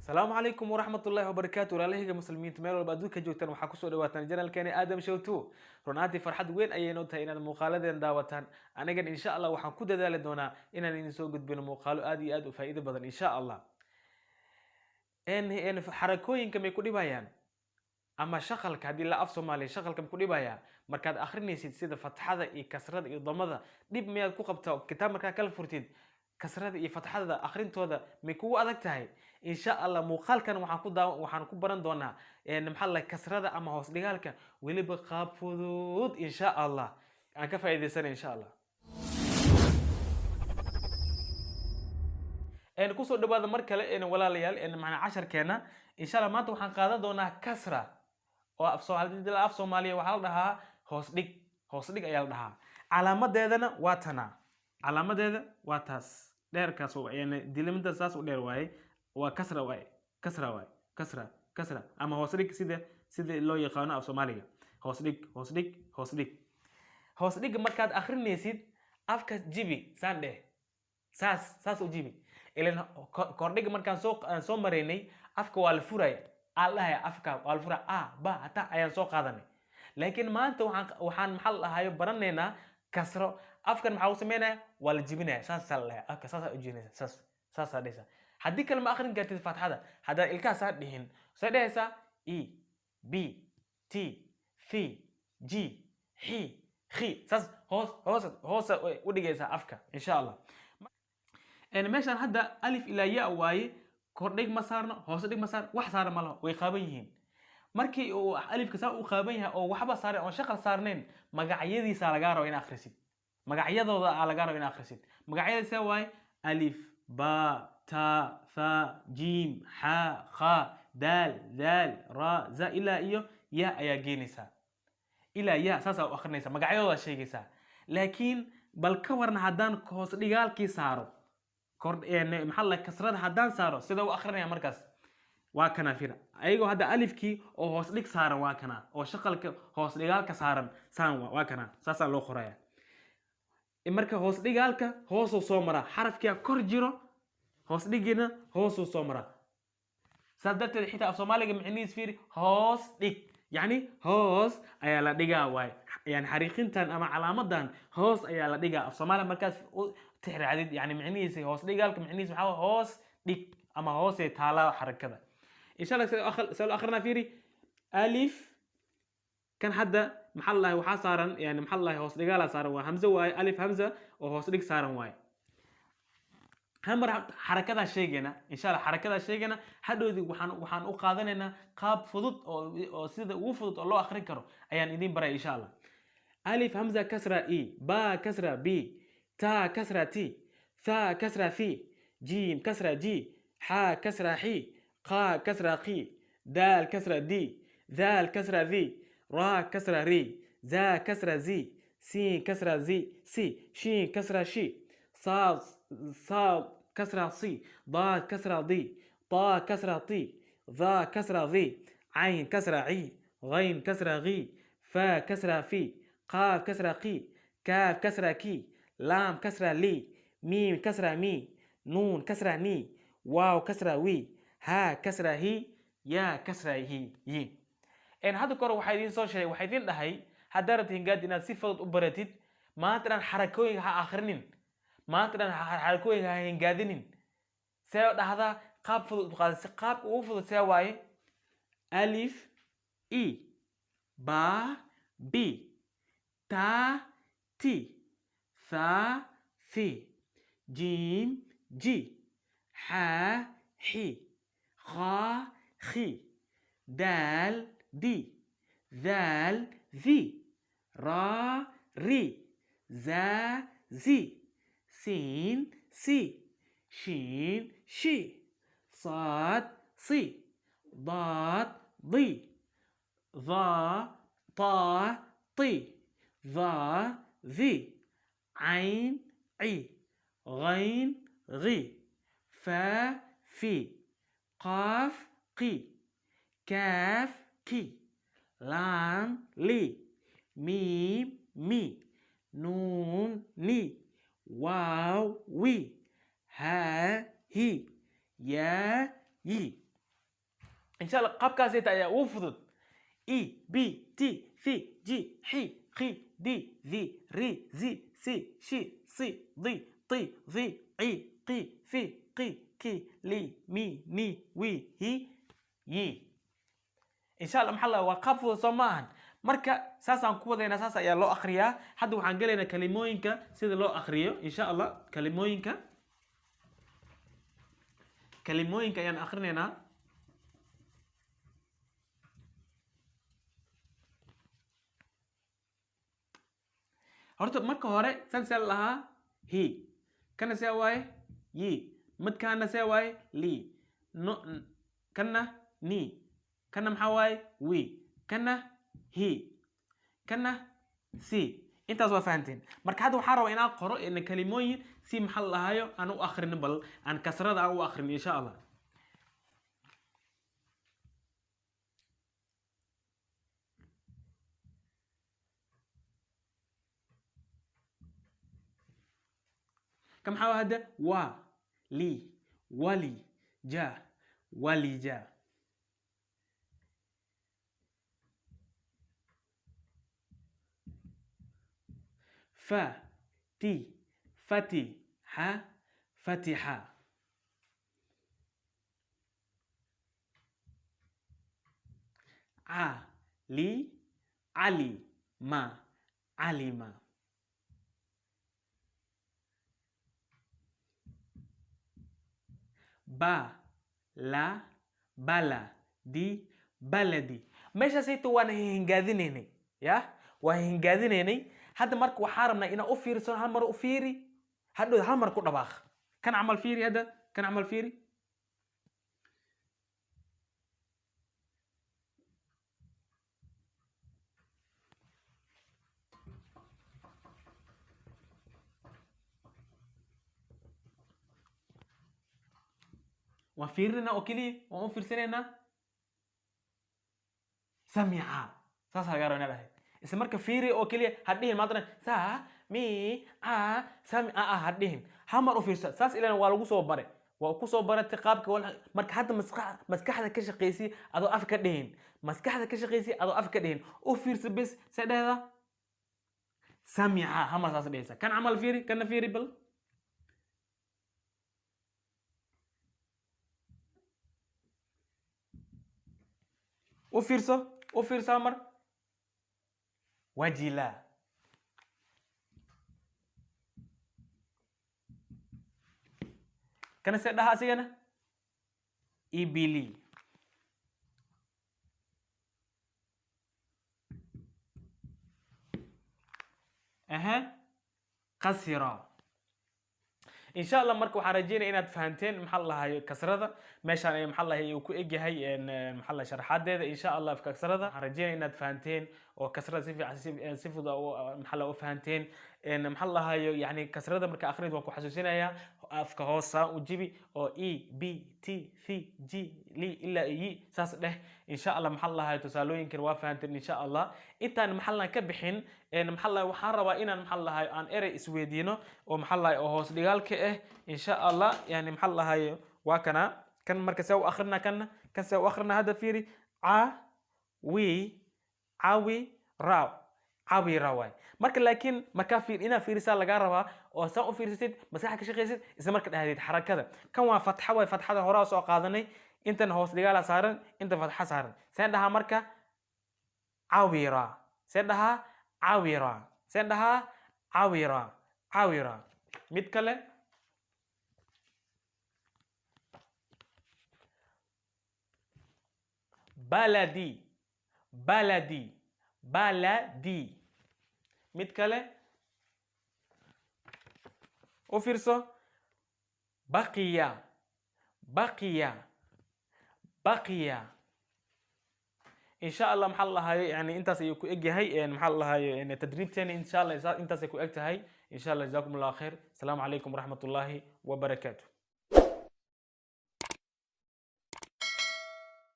السلام عليكم ورحمة الله وبركاته ولاalahiga muslimiinta meel walba adduunka joogtaan waxaa kusoo dhawaataan janalkeena Aadam Show 2 runaatii farxad weyn ayay noo tahay inaad muuqaaladeena daawataan anigan insha Allah waxaan ku dadaali doonaa inaan idin soo gudbino muuqaalo aad iyo aad u faa'iido badan insha Allah en xarakooyinka may ku dhibayaan ama shaqalka hadii la af Soomaali shaqalka ku dhibaya markaad akhrinaysid sida fatxada iyo kasrada iyo damada dib miyaad ku qabtaa kitaab markaa kala furtid kasrada iyo fatxada akhrintooda may kugu adag tahay insha Allah muuqaalkan waxaan ku baran doonaa maxaa la kasrada ama hoos dhigaalka waliba qaab fudud insha Allah aan ka faa'iideysana insha Allah ku soo dhawaada mar kale walaalayaal macna casharkeena insha Allah maanta waxaan qaadan doonaa kasra oo af Soomaaliya waxa la dhahaa hoos dhig ayaa la dhahaa calaamadeedana waa tana calaamadeeda waa taas dheerkaas oo dilimada saas u dheer waaye waa kasra ama hoos dhig sida loo yaqaan af Soomaaliga hoos dhig markaad akhrinaysid afka jibi saandhe saas u jibi ilan kordhiga markaan soo mareynay afka waa la furay allahay afka waa la furay ba hata ayaan soo qaadanay laakiin maanta waxaan maxal ahayo baraneynaa kasro afkan maxaa uu sameynaa waa la jibinaya saas la afka saas u jibinaysa saas dhaysa hadii kale ma akhrin kartid fatxada hada ilka saa dhihin soo dhaysa e b t f g h khi saas hoos u dhigaysa afka insha Allah meeshan hadda alif ila ya waaye kordhig ma saarno hoos dhig ma saar wax saar ma laha way qaaban yihiin markii uu alifka saa u qaaban yahay oo waxba saaray oo shaqal saarneen magacyadiisa laga rabo in akhrisid magacyadooda laga rabo in akhrisid magacyadiisa waaye alif ba ta tha jim ha kha dal dal ra za ila iyo ya ayaa geenaysa ila ya saas u akhrinaysa magacyadooda sheegaysa laakiin bal ka warna hadaan hoos dhigaalkii saaro maxaa la kasrada hadaan saaro sida uu akhrinaya markaas waa kana fira ayagoo hadda alifkii oo hoos dhig saaran waa kana oo shaqalka hoos dhigaalka saaran waa kana saasa loo qoraya marka hoos dhigaalka hoos soo mara xarafkiya kor jiro hoos dhigina hoos soo mara saddeed xitaa af Soomaaliga macnihiis fiiri hoos dhig yani hoos ayaa la dhigaa waay yani xariiqintan ama calaamadan hoos ayaa la dhigaa af Soomaaliga markaas tixraadid yani macnihiis hoos dhigaalka macnihiis waxa hoos dhig ama hoos ee taala xarakada insha Allah soo akhrina fiiri alif kan hadda maxal lahay waxa saaran yani maxal lahay hoos dhigaala saaran waa hamza waay alif hamza oo hoos dhig saaran waay hamar xarakada sheegana insha Allah xarakada sheegana hadhoodi waxaan u qaadanaynaa qaab fudud oo sida ugu fudud oo loo akhrin karo ayaan idin baray insha Allah alif hamza kasra e ba kasra b ta kasra t tha kasra fi jim kasra ji ha kasra hi qa kasra qi dal kasra di ذال كسرة ذي را كسرة ري ذا كسرة زي سين كسرة زي سي شين كسرة شي صاد كسرة صي ضاد كسرة ضي طا كسرة طي ذا كسرة ذي عين كسرة عي غين كسرة غي فا كسرة في قاف كسرة قي كاف كسرة كي لام كسرة لي ميم كسرة مي نون كسرة ني واو كسرة وي ها كسرة هي يا كسرة هي يي هذا كور waxay idin soo sheegay waxay idin dhahay hadarat hingaad inaad si fudud u baratid maanta dhan xarakooyin ha akhrinin maanta dhan xarakooyin ha hingaadinin see dhahda qaab fudud qaad si qaab ugu fudud see waaye alif e ba b ta ti tha fi jim ji ha hi kha khi dal دي ذال ذي را ري زا زي سين سي شين شي صاد صي ضاد ضي ضا طا طي ظا ذي عين عي غين غي فا في قاف قي كاف كي لام لي ميم مي نون ني واو وي ها هي يا يي إن شاء الله قاب كاسيتا يا وفضت إي بي تي في جي حي قي دي ذي ري زي سي شي صي ضي طي ضي عي قي في قي كي لي مي ني وي هي يي إن شاء الله محلا وقاب فضل صماهن marka saasaan ku wadayna saas ayaa loo akhriyaa hadda waxaan galaynaa kalimooyinka sida loo akhriyo insha Allah kalimooyinka ayaan akhrinaynaa horta marka hore san seel lahaa hi kana see waaye yi midkaana see waaye li no kana ni kana maxaa waaye wi kana هي كنا سي انت سو فهمتين marka hadda waxaan rabaa inaan qoro in kalimooyin si maxal lahayo aan u akhrin bal aan kasrada aan u akhrin insha Allah كم حاول هذا لي ولي جا ولي جا فتي فتح فتحة علي علي ما علم لا بلا دي بلدي ماشي سيتو وانا هنجاذينيني يا وهنجاذينيني هذا مرك وحارمنا إنا أوفيري سون هالمر أوفيري هذا هالمر كنا باخ كان عمل فيري هذا كان عمل فيري وفيرنا أوكلي وأوفير سننا سميعة ساسا قارنا له isla marka fiiri oo kaliya hadhihin maadana saa mi a sami a hadhihin hamar u fiirsa saas ilaa waa lagu soo bare waa ku soo baratay qaabka marka hadda maskaxda ka shaqeysi adoo af ka dhihin maskaxda ka shaqeysi adoo af ka dhihin u fiirsa bas sadheeda sami'a hamar saas dhehaysa kan amal fiiri kana fiiri bal u fiirso hamar وجلا كان سيدها سينا إبلي قصيرة إن شاء الله مركو حرجينا إن تفهمتين محل هاي كسرة ماشي محل هي وكو إجي هاي إن محل شرحات إن شاء الله في كسرة حرجينا إن تفهمتين وكسرة صفة أو محل أو فهمتين إن محل هاي يعني كسرة مركو آخرين وكو حسوسينا يا أفكا هوسا وجيبي أو إي بي تي في جي لي إلا إي ساس له إن شاء الله محل هاي تسالوين كروا فهمتين إن شاء الله إنت محلنا كبحين إن محل وحارة إن محل هاي عن إيري إسويدينو ومحل هاي أو هوس لقالك إن شاء الله يعني محل هاي وكنا كان مركز سو آخرنا كان سو آخرنا هذا فيري وي عاوي راو عاوي راوي marka laakiin marka ina fiirisa laga rabaa oo soo fiirsid maskaxda ka shaqeysid isla marka dhahayd xarakada kan waa fatxa way fatxada hore soo qaadanay intan hoos dhigaala saaran inta fatxa saaran seen dhaha marka awira seen dhaha awira seen dhaha awira awira mid kale baladi baladi baladi mid kale u fiirso baqiya baqiya baqiya إن شاء الله محل هاي يعني أنت سيكون إجي هاي محل هاي يعني تدريب تاني إن شاء الله أنت سيكون إجت هاي إن شاء الله جزاكم الله خير السلام عليكم ورحمة الله وبركاته.